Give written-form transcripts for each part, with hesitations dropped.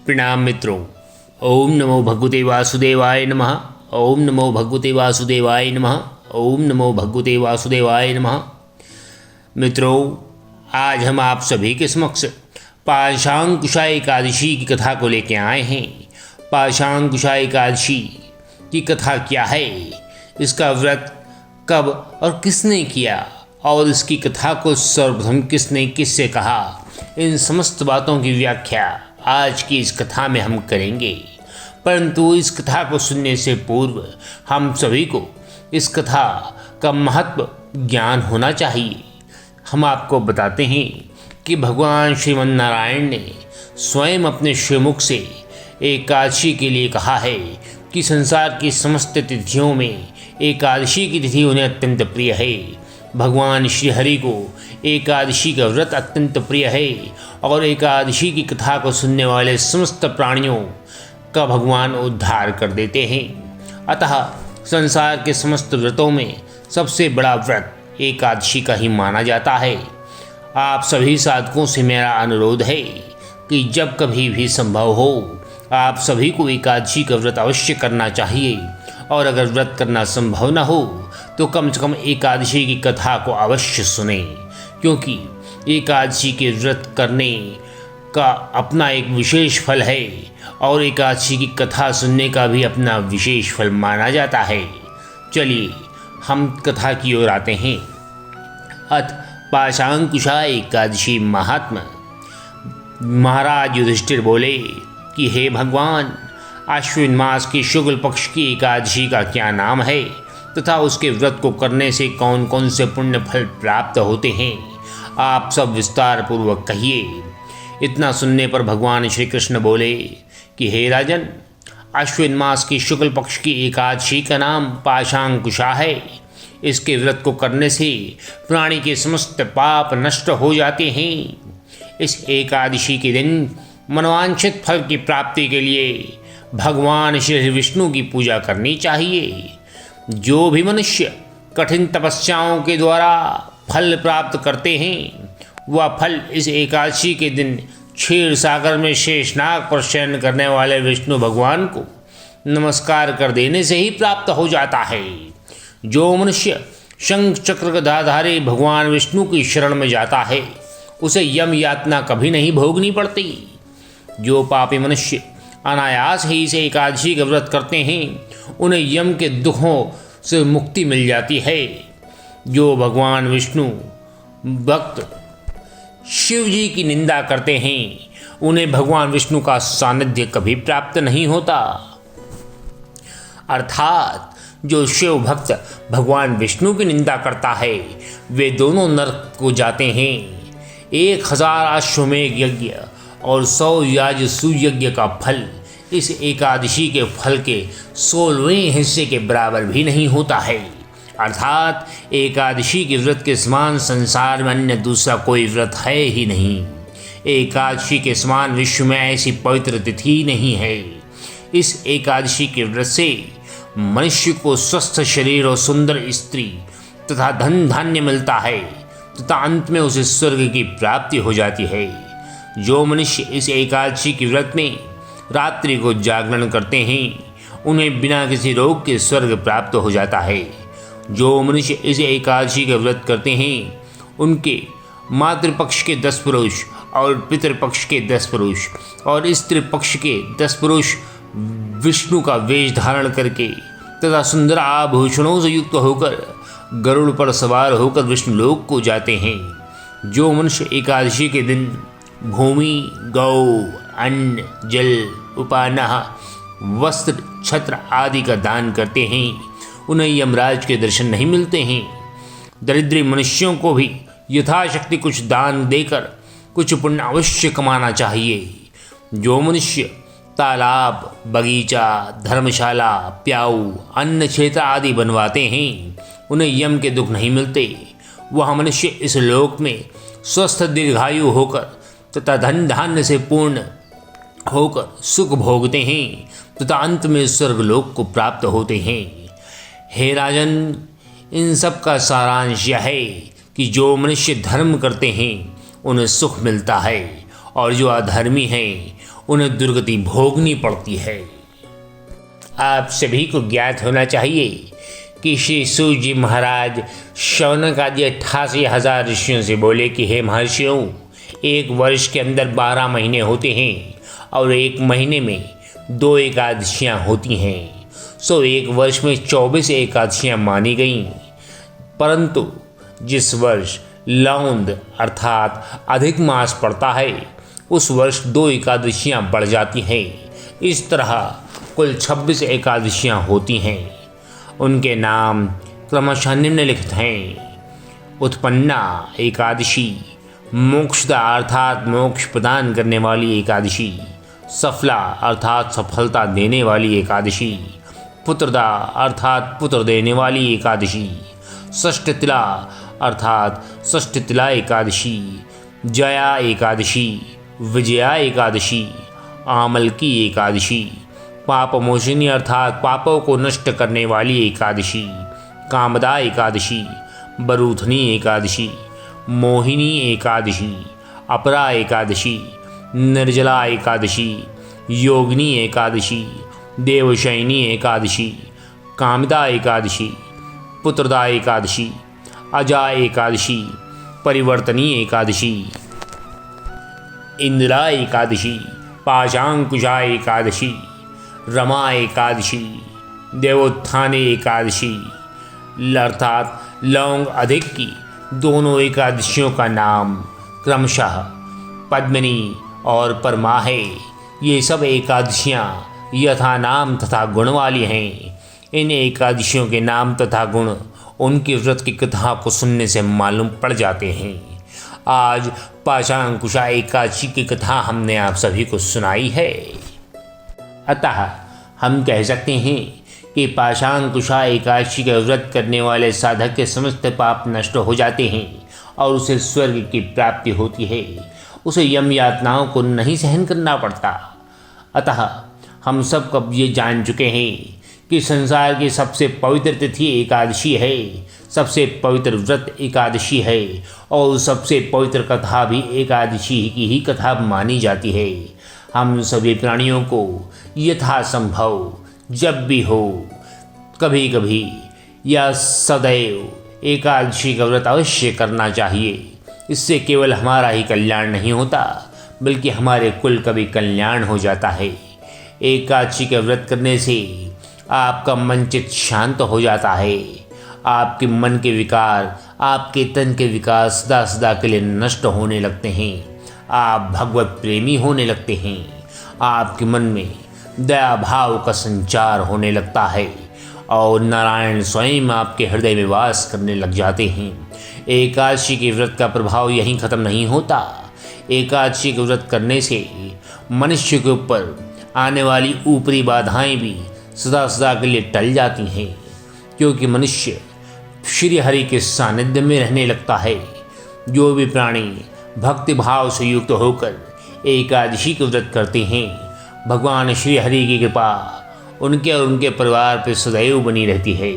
प्रणाम मित्रों। ओम नमो भगवते वासुदेवाय नमः। ओम नमो भगवते वासुदेवाय नमः। ओम नमो भगवते वासुदेवाय नमः। मित्रों, आज हम आप सभी के समक्ष पाशांकुशा एकादशी की कथा को लेकर आए हैं। पाशांकुशा एकादशी की कथा क्या है, इसका व्रत कब और किसने किया और इसकी कथा को सर्वप्रथम किसने किससे कहा, इन समस्त बातों की व्याख्या आज की इस कथा में हम करेंगे। परंतु इस कथा को सुनने से पूर्व हम सभी को इस कथा का महत्व ज्ञान होना चाहिए। हम आपको बताते हैं कि भगवान श्रीमन नारायण ने स्वयं अपने श्रीमुख से एकादशी के लिए कहा है कि संसार की समस्त तिथियों में एकादशी की तिथि उन्हें अत्यंत प्रिय है। भगवान श्री हरि को एकादशी का व्रत अत्यंत प्रिय है और एकादशी की कथा को सुनने वाले समस्त प्राणियों का भगवान उद्धार कर देते हैं। अतः संसार के समस्त व्रतों में सबसे बड़ा व्रत एकादशी का ही माना जाता है। आप सभी साधकों से मेरा अनुरोध है कि जब कभी भी संभव हो आप सभी को एकादशी का व्रत अवश्य करना चाहिए, और अगर व्रत करना संभव न हो तो कम से कम एकादशी की कथा को अवश्य सुने, क्योंकि एकादशी के व्रत करने का अपना एक विशेष फल है और एकादशी की कथा सुनने का भी अपना विशेष फल माना जाता है। चलिए हम कथा की ओर आते हैं। अथ पाशांकुशा एकादशी महात्मा। महाराज युधिष्ठिर बोले कि हे भगवान, आश्विन मास की शुक्ल पक्ष की एकादशी का क्या नाम है तथा उसके व्रत को करने से कौन कौन से पुण्य फल प्राप्त होते हैं, आप सब विस्तार पूर्वक कहिए। इतना सुनने पर भगवान श्री कृष्ण बोले कि हे राजन, आश्विन मास की शुक्ल पक्ष की एकादशी का नाम पाशांकुशा है। इसके व्रत को करने से प्राणी के समस्त पाप नष्ट हो जाते हैं। इस एकादशी के दिन मनोवांछित फल की प्राप्ति के लिए भगवान श्री विष्णु की पूजा करनी चाहिए। जो भी मनुष्य कठिन तपस्याओं के द्वारा फल प्राप्त करते हैं, वह फल इस एकादशी के दिन क्षीर सागर में शेषनाग पर शयन करने वाले विष्णु भगवान को नमस्कार कर देने से ही प्राप्त हो जाता है। जो मनुष्य शंख चक्र गदाधारी भगवान विष्णु की शरण में जाता है, उसे यम यातना कभी नहीं भोगनी पड़ती। जो पापी मनुष्य अनायास ही इस एकादशी का व्रत करते हैं, उन्हें यम के दुखों से मुक्ति मिल जाती है। जो भगवान विष्णु भक्त शिव जी की निंदा करते हैं, उन्हें भगवान विष्णु का सानिध्य कभी प्राप्त नहीं होता। अर्थात जो शिव भक्त भगवान विष्णु की निंदा करता है, वे दोनों नरक को जाते हैं। 1000 अश्वमेध यज्ञ और 100 याजसूय यज्ञ का फल इस एकादशी के फल के 16वें हिस्से के बराबर भी नहीं होता है। अर्थात एकादशी के व्रत के समान संसार में अन्य दूसरा कोई व्रत है ही नहीं। एकादशी के समान विश्व में ऐसी पवित्र तिथि नहीं है। इस एकादशी के व्रत से मनुष्य को स्वस्थ शरीर और सुंदर स्त्री तथा धन धान्य मिलता है तथा अंत में उसे स्वर्ग की प्राप्ति हो जाती है। जो मनुष्य इस एकादशी के व्रत में रात्रि को जागरण करते हैं, उन्हें बिना किसी रोग के स्वर्ग प्राप्त हो जाता है। जो मनुष्य इस एकादशी का व्रत करते हैं, उनके मातृपक्ष के 10 पुरुष और पितृपक्ष के 10 पुरुष और स्त्री पक्ष के 10 पुरुष विष्णु का वेश धारण करके तथा सुंदर आभूषणों से युक्त होकर गरुड़ पर सवार होकर विष्णु लोक को जाते हैं। जो मनुष्य एकादशी के दिन भूमि, गौ, अन्न, जल, उपानह, वस्त्र, छत्र आदि का दान करते हैं, उन्हें यमराज के दर्शन नहीं मिलते हैं। दरिद्री मनुष्यों को भी यथाशक्ति कुछ दान देकर कुछ पुण्य अवश्य कमाना चाहिए। जो मनुष्य तालाब, बगीचा, धर्मशाला, प्याऊ, अन्न क्षेत्र आदि बनवाते हैं, उन्हें यम के दुख नहीं मिलते। वह मनुष्य इस लोक में स्वस्थ दीर्घायु होकर तथा धन धान्य से पूर्ण होकर सुख भोगते हैं तथा अंत में स्वर्गलोक को प्राप्त होते हैं। हे राजन, इन सब का सारांश यह है कि जो मनुष्य धर्म करते हैं उन्हें सुख मिलता है और जो अधर्मी हैं उन्हें दुर्गति भोगनी पड़ती है। आप सभी को ज्ञात होना चाहिए कि श्री सूत जी महाराज शौनक आदि 88,000 ऋषियों से बोले कि हे महर्षियों, एक वर्ष के अंदर 12 महीने होते हैं और एक महीने में 2 एकादशियाँ होती हैं, सो एक वर्ष में 24 एकादशियाँ मानी गईं। परंतु जिस वर्ष लौंद अर्थात अधिक मास पड़ता है उस वर्ष 2 एकादशियाँ बढ़ जाती हैं। इस तरह कुल 26 एकादशियाँ होती हैं। उनके नाम क्रमशः निम्नलिखित हैं। उत्पन्ना एकादशी, मोक्षदा अर्थात मोक्ष प्रदान करने वाली एकादशी, सफला अर्थात सफलता देने वाली एकादशी, पुत्रदा अर्थात पुत्र देने वाली एकादशी, षष्ठतिला अर्थात षष्ठतिला एकादशी, जया एकादशी, विजया एकादशी, आमलकी एकादशी, पापमोचिनी अर्थात पापों को नष्ट करने वाली एकादशी, कामदा एकादशी, बरूथनी एकादशी, मोहिनी एकादशी, अपरा एकादशी, निर्जला एकादशी, योगिनी एकादशी, देवशयनी एकादशी, कामदा एकादशी, पुत्रदा एकादशी, अजा एकादशी, परिवर्तनी एकादशी, इंदिरा एकादशी, पाशांकुशा एकादशी, रमा एकादशी, देवोत्थान एकादशी अर्थात लौंग अधिक की दोनों एकादशियों का नाम क्रमशः पद्मिनी और परमा है। ये सब एकादशियाँ यथा नाम तथा गुण वाली हैं। इन एकादशियों के नाम तथा गुण उनकी व्रत की कथा को सुनने से मालूम पड़ जाते हैं। आज पाशांकुशा एकादशी की कथा हमने आप सभी को सुनाई है। अतः हम कह सकते हैं कि पाशांकुशा एकादशी का व्रत करने वाले साधक के समस्त पाप नष्ट हो जाते हैं और उसे स्वर्ग की प्राप्ति होती है। उसे यम यातनाओं को नहीं सहन करना पड़ता। अतः हम सब कब ये जान चुके हैं कि संसार की सबसे पवित्र तिथि एकादशी है, सबसे पवित्र व्रत एकादशी है और सबसे पवित्र कथा भी एकादशी की ही कथा मानी जाती है। हम सभी प्राणियों को यथासंभव जब भी हो, कभी कभी या सदैव एकादशी का व्रत अवश्य करना चाहिए। इससे केवल हमारा ही कल्याण नहीं होता बल्कि हमारे कुल का भी कल्याण हो जाता है। एकादशी का व्रत करने से आपका मन चित्त शांत हो जाता है। आपके मन के विकार, आपके तन के विकार सदा सदा के लिए नष्ट होने लगते हैं। आप भगवत प्रेमी होने लगते हैं। आपके मन में दया भाव का संचार होने लगता है और नारायण स्वयं आपके हृदय में वास करने लग जाते हैं। एकादशी के व्रत का प्रभाव यहीं खत्म नहीं होता। एकादशी के व्रत करने से मनुष्य के ऊपर आने वाली ऊपरी बाधाएं भी सदा सदा के लिए टल जाती हैं, क्योंकि मनुष्य श्री हरि के सानिध्य में रहने लगता है। जो भी प्राणी भक्ति भाव से युक्त होकर एकादशी के व्रत करते हैं, भगवान श्री हरि की कृपा उनके और उनके परिवार पर सदैव बनी रहती है।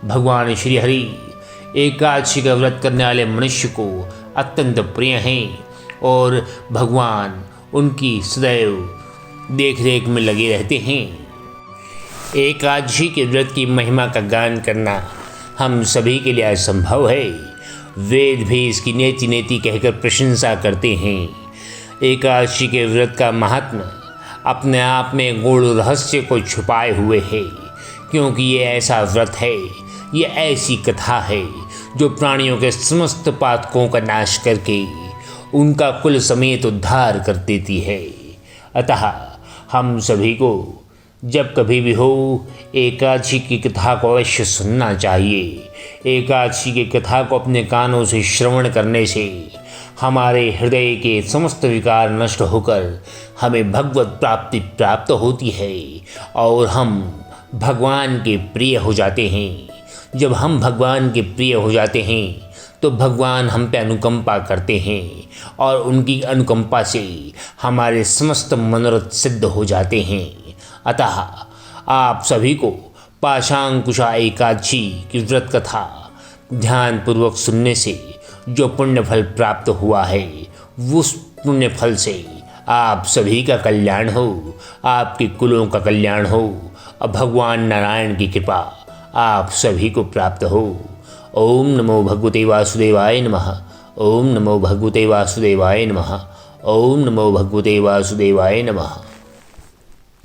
भगवान श्री हरि एकादशी का व्रत करने वाले मनुष्य को अत्यंत प्रिय हैं और भगवान उनकी सदैव देख रेख में लगे रहते हैं। एकादशी के व्रत की महिमा का गान करना हम सभी के लिए असंभव है। वेद भी इसकी नेति नेति कहकर प्रशंसा करते हैं। एकादशी के व्रत का महात्म्य अपने आप में गूढ़ रहस्य को छुपाए हुए है, क्योंकि ये ऐसा व्रत है, ये ऐसी कथा है जो प्राणियों के समस्त पातकों का नाश करके उनका कुल समेत उद्धार कर देती है। अतः हम सभी को जब कभी भी हो एकादशी की कथा को अवश्य सुनना चाहिए। एकादशी की कथा को अपने कानों से श्रवण करने से हमारे हृदय के समस्त विकार नष्ट होकर हमें भगवत प्राप्ति प्राप्त होती है और हम भगवान के प्रिय हो जाते हैं। जब हम भगवान के प्रिय हो जाते हैं तो भगवान हम पे अनुकंपा करते हैं और उनकी अनुकंपा से हमारे समस्त मनोरथ सिद्ध हो जाते हैं। अतः आप सभी को पाशांकुशा एकादशी की व्रत कथा ध्यानपूर्वक सुनने से जो पुण्य फल प्राप्त हुआ है उस पुण्य फल से आप सभी का कल्याण हो, आपके कुलों का कल्याण हो और भगवान नारायण की कृपा आप सभी को प्राप्त हो। ओम नमो भगवते वासुदेवाय नमः। ओम नमो भगवते वासुदेवाय नमः। ओम नमो भगवते वासुदेवाय नमः।